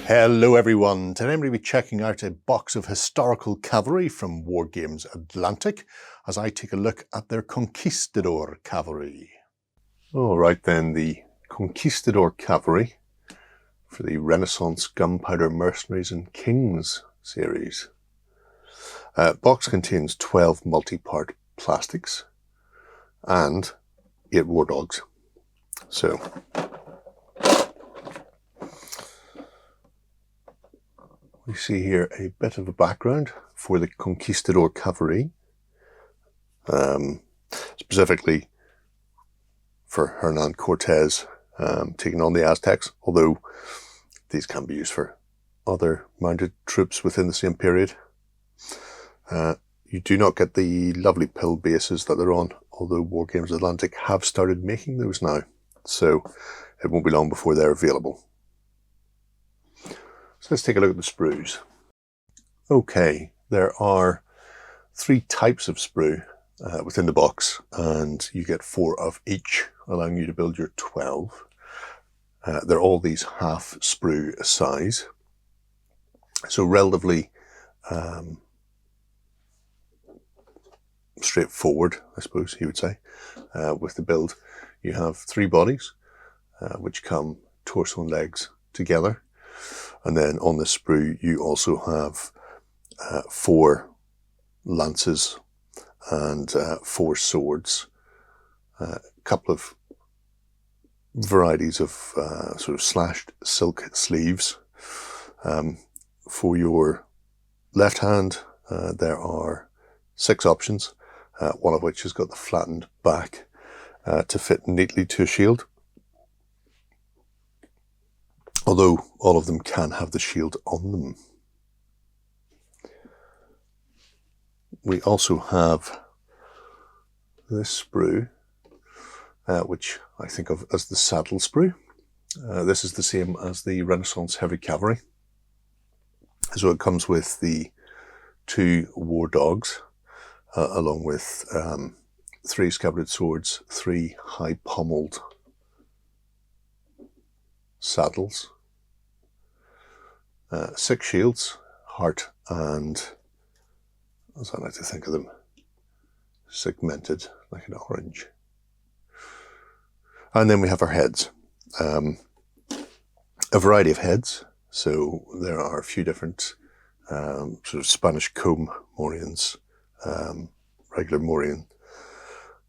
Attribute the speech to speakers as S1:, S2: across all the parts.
S1: Hello everyone, today I'm going to be checking out a box of historical cavalry from Wargames Atlantic as I take a look at their Conquistador Cavalry. Alright then, the Conquistador Cavalry for the Renaissance Gunpowder Mercenaries and Kings series. Box contains 12 multi-part plastics and 8 war dogs. So we see here a bit of a background for the Conquistador Cavalry, specifically for Hernan Cortes taking on the Aztecs, although these can be used for other mounted troops within the same period. You do not get the lovely pill bases that they're on, although Wargames Atlantic have started making those now, so it won't be long before they're available. So let's take a look at the sprues. Okay, there are 3 types of sprue within the box, and you get 4 of each, allowing you to build your 12. They're all these half sprue size, so relatively straightforward, I suppose you would say, with the build. You have 3 bodies, which come torso and legs together. And then on the sprue, you also have 4 lances and 4 swords, a couple of varieties of sort of slashed silk sleeves. For your left hand, there are 6 options, one of which has got the flattened back to fit neatly to a shield, although all of them can have the shield on them. We also have this sprue, which I think of as the saddle sprue. This is the same as the Renaissance Heavy Cavalry. So it comes with the 2 war dogs, along with 3 scabbarded swords, 3 high pommeled saddles, 6 shields, heart and, as I like to think of them, segmented like an orange. And then we have our heads. A variety of heads. So there are a few different sort of Spanish comb morions, regular morion,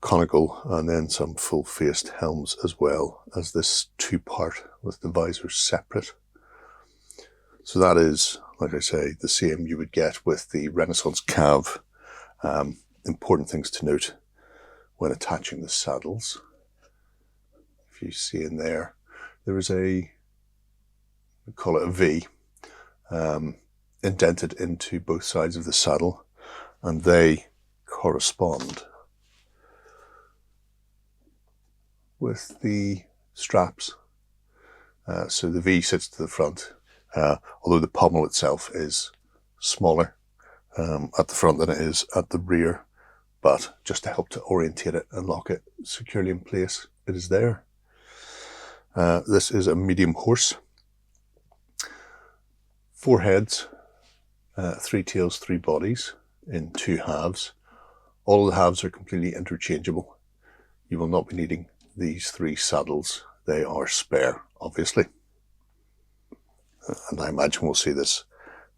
S1: conical, and then some full-faced helms, as well as this 2-part with the visors separate. So that is, like I say, the same you would get with the Renaissance Cav. Important things to note when attaching the saddles. If you see in there, there is a, we call it a V, indented into both sides of the saddle, and they correspond with the straps. So the V sits to the front, although the pommel itself is smaller at the front than it is at the rear, but just to help to orientate it and lock it securely in place, it is there. This is a medium horse. 4 heads, 3 tails, 3 bodies in 2 halves. All of the halves are completely interchangeable. You will not be needing these 3 saddles. They are spare, obviously. And I imagine we'll see this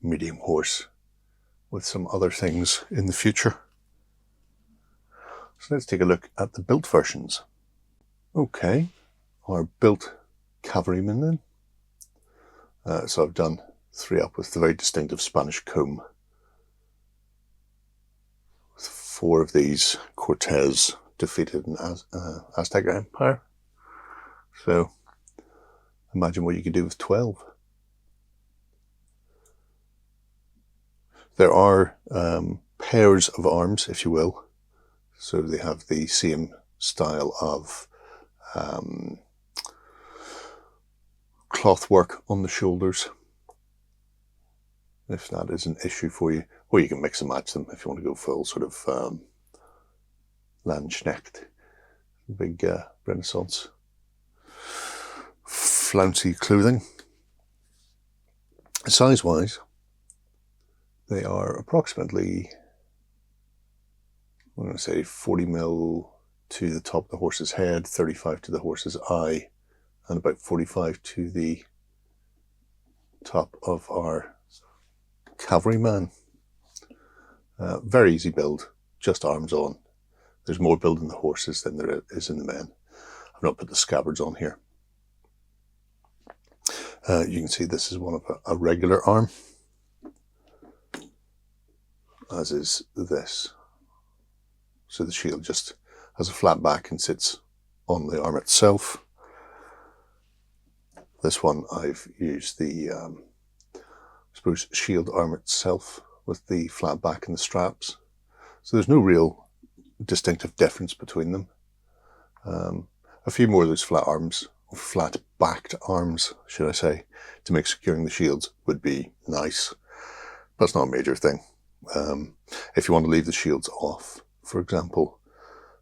S1: medium horse with some other things in the future. So let's take a look at the built versions. Okay, our built cavalrymen then. So I've done 3 up with the very distinctive Spanish comb. With 4 of these Cortes defeated in Aztec Empire. So imagine what you could do with 12. There are pairs of arms, if you will. So they have the same style of cloth work on the shoulders, if that is an issue for you. Or you can mix and match them if you want to go full sort of Landsknecht, big Renaissance flouncy clothing. Size-wise, they are approximately, I'm going to say 40mm to the top of the horse's head, 35 to the horse's eye, and about 45 to the top of our cavalryman. Very easy build, just arms on. There's more build in the horses than there is in the men. I've not put the scabbards on here. You can see this is one of a regular arm, as is this. So the shield just has a flat back and sits on the arm itself. This one I've used the I suppose shield arm itself with the flat back and the straps. So there's no real distinctive difference between them. A few more of those flat arms, or flat backed arms, should I say, to make securing the shields would be nice. That's not a major thing. If you want to leave the shields off, for example,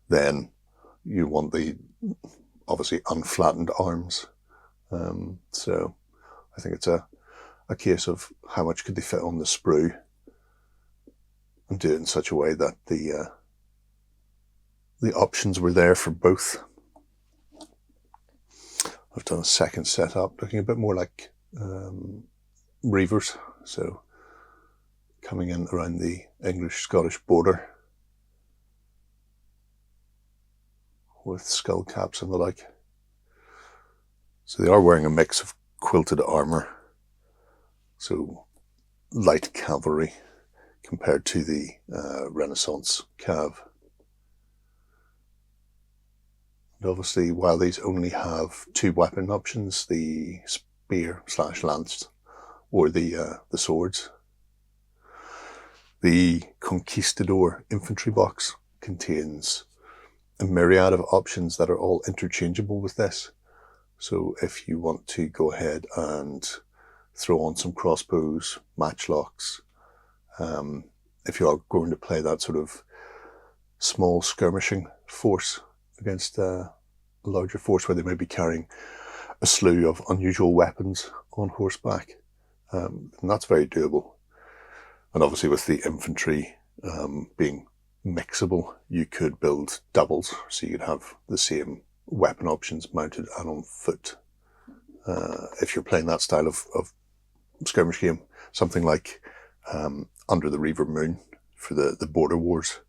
S1: then you want the obviously unflattened arms. So I think it's a case of how much could they fit on the sprue, and do it in such a way that the options were there for both. I've done a second setup looking a bit more like reivers, so coming in around the English-Scottish border with skull caps and the like. So they are wearing a mix of quilted armour, so light cavalry compared to the Renaissance cav. And obviously, while these only have two weapon options, the spear/lance or the swords, the Conquistador infantry box contains a myriad of options that are all interchangeable with this. So if you want to go ahead and throw on some crossbows, matchlocks, if you are going to play that sort of small skirmishing force against a larger force where they may be carrying a slew of unusual weapons on horseback, and that's very doable. And obviously with the infantry being mixable, you could build doubles, so you could have the same weapon options mounted and on foot. If you're playing that style of skirmish game, something like Under the Reaver Moon for the Border Wars,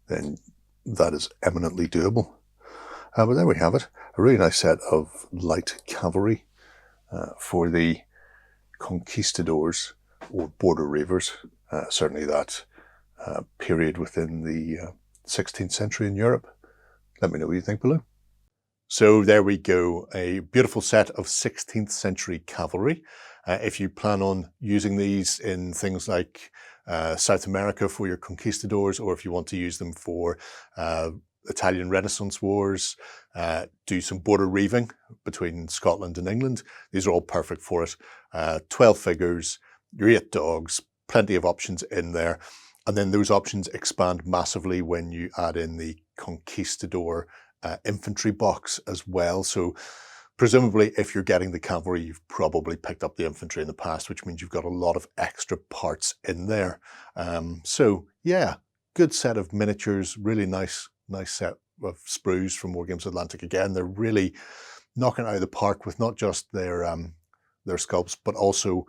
S1: then that is eminently doable. But there we have it, a really nice set of light cavalry for the conquistadors or border reivers, certainly that period within the 16th century in Europe. Let me know what you think below. So there we go, a beautiful set of 16th century cavalry. If you plan on using these in things like South America for your conquistadors, or if you want to use them for Italian Renaissance Wars, do some border reiving between Scotland and England, these are all perfect for it. 12 figures, your 8 dogs, plenty of options in there. And then those options expand massively when you add in the Conquistador infantry box as well. So presumably if you're getting the cavalry, you've probably picked up the infantry in the past, which means you've got a lot of extra parts in there. So yeah, good set of miniatures, really nice set of sprues from Wargames Atlantic. Again, they're really knocking it out of the park with not just their sculpts, but also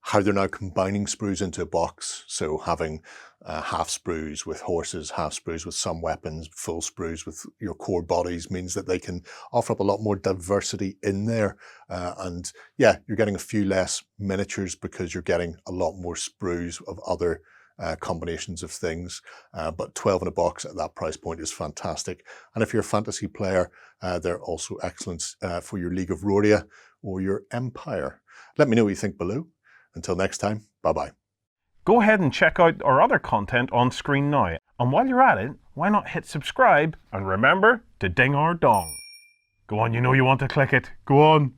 S1: how they're now combining sprues into a box. So having half sprues with horses, half sprues with some weapons, full sprues with your core bodies means that they can offer up a lot more diversity in there. And yeah, you're getting a few less miniatures because you're getting a lot more sprues of other combinations of things. But 12 in a box at that price point is fantastic. And if you're a fantasy player, they're also excellent for your League of Roria or your Empire. Let me know what you think below. Until next time, bye-bye.
S2: Go ahead and check out our other content on screen now. And while you're at it, why not hit subscribe and remember to ding our dong. Go on, you know you want to click it. Go on.